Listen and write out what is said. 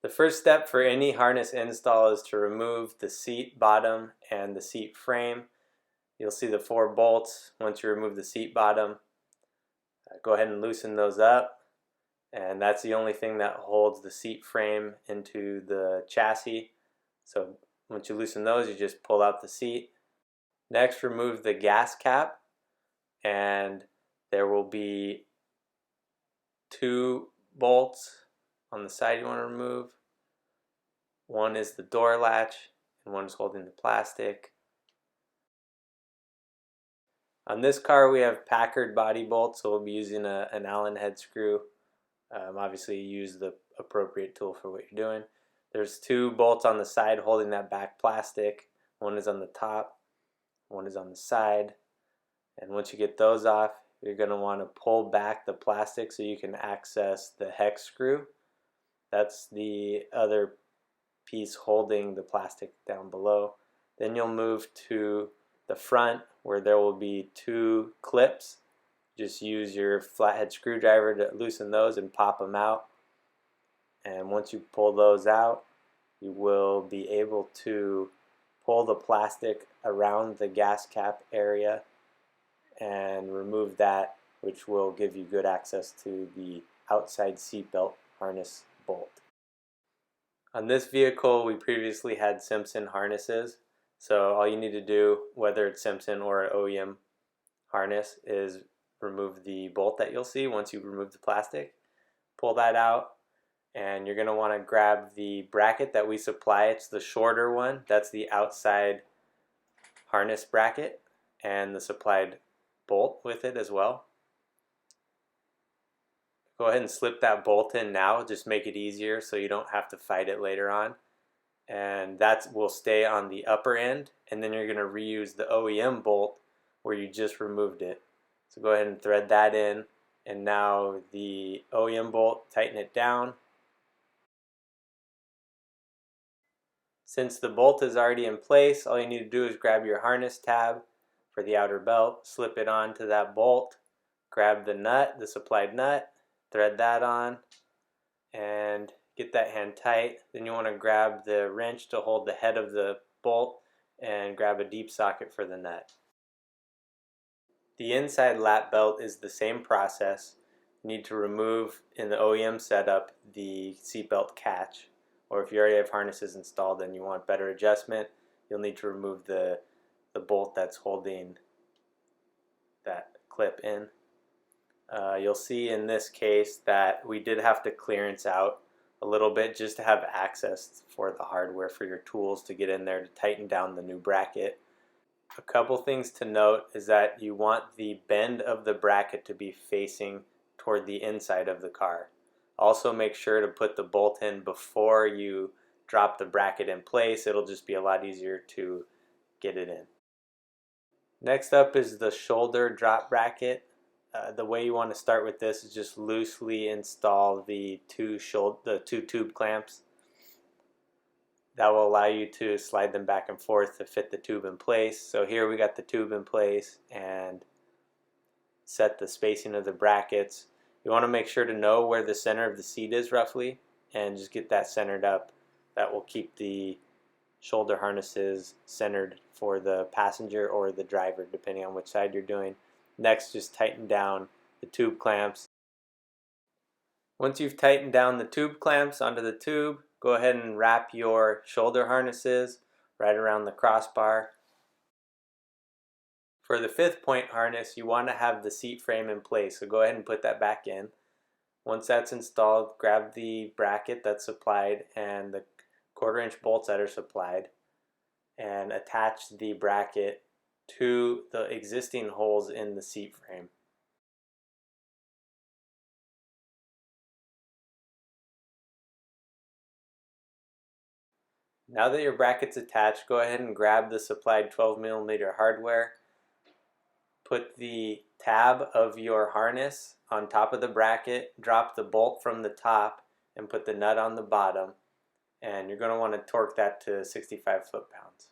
The first step for any harness install is to remove the seat bottom and the seat frame. You'll see the 4 bolts. Once you remove the seat bottom, go ahead and loosen those up, and that's the only thing that holds the seat frame into the chassis. So once you loosen those, you just pull out the seat. Next, remove the gas cap, and there will be 2 bolts on the side you want to remove. One is the door latch and one is holding the plastic. On this car we have Packard body bolts, so we'll be using an Allen head screw. Obviously use the appropriate tool for what you're doing. There's 2 bolts on the side holding that back plastic. One is on the top, one is on the side. And once you get those off, you're going to want to pull back the plastic so you can access the hex screw. That's the other piece holding the plastic down below. Then you'll move to the front where there will be 2 clips. Just use your flathead screwdriver to loosen those and pop them out. And once you pull those out, you will be able to pull the plastic around the gas cap area and remove that, which will give you good access to the outside seatbelt harness bolt. On this vehicle we previously had Simpson harnesses, so all you need to do, whether it's Simpson or an OEM harness, is remove the bolt that you'll see once you remove the plastic. Pull that out, and you're going to want to grab the bracket that we supply. It's the shorter one. That's the outside harness bracket, and the supplied bolt with it as well. Go ahead and slip that bolt in now, just make it easier so you don't have to fight it later on. And that will stay on the upper end, and then you're going to reuse the OEM bolt where you just removed it. So go ahead and thread that in, and now the OEM bolt, tighten it down. Since the bolt is already in place, all you need to do is grab your harness tab for the outer belt, slip it onto that bolt, grab the nut, the supplied nut, thread that on, and get that hand tight. Then you want to grab the wrench to hold the head of the bolt and grab a deep socket for the nut. The inside lap belt is the same process. You need to remove, in the OEM setup, the seatbelt catch, or if you already have harnesses installed and you want better adjustment, you'll need to remove the bolt that's holding that clip in. You'll see in this case that we did have to clearance out a little bit just to have access for the hardware for your tools to get in there to tighten down the new bracket. A couple things to note is that you want the bend of the bracket to be facing toward the inside of the car. Also make sure to put the bolt in before you drop the bracket in place. It'll just be a lot easier to get it in. Next up is the shoulder drop bracket. The way you want to start with this is just loosely install the two tube clamps. That will allow you to slide them back and forth to fit the tube in place. So here we got the tube in place and set the spacing of the brackets. You want to make sure to know where the center of the seat is roughly and just get that centered up. That will keep the shoulder harnesses centered for the passenger or the driver, depending on which side you're doing. Next, just tighten down the tube clamps. Once you've tightened down the tube clamps onto the tube, go ahead and wrap your shoulder harnesses right around the crossbar. For the 5th point harness, you want to have the seat frame in place, so go ahead and put that back in. Once that's installed, grab the bracket that's supplied and the 1/4-inch bolts that are supplied and attach the bracket to the existing holes in the seat frame. Now that your bracket's attached, go ahead and grab the supplied 12mm hardware. Put the tab of your harness on top of the bracket, drop the bolt from the top, and put the nut on the bottom. And you're going to want to torque that to 65 foot-pounds.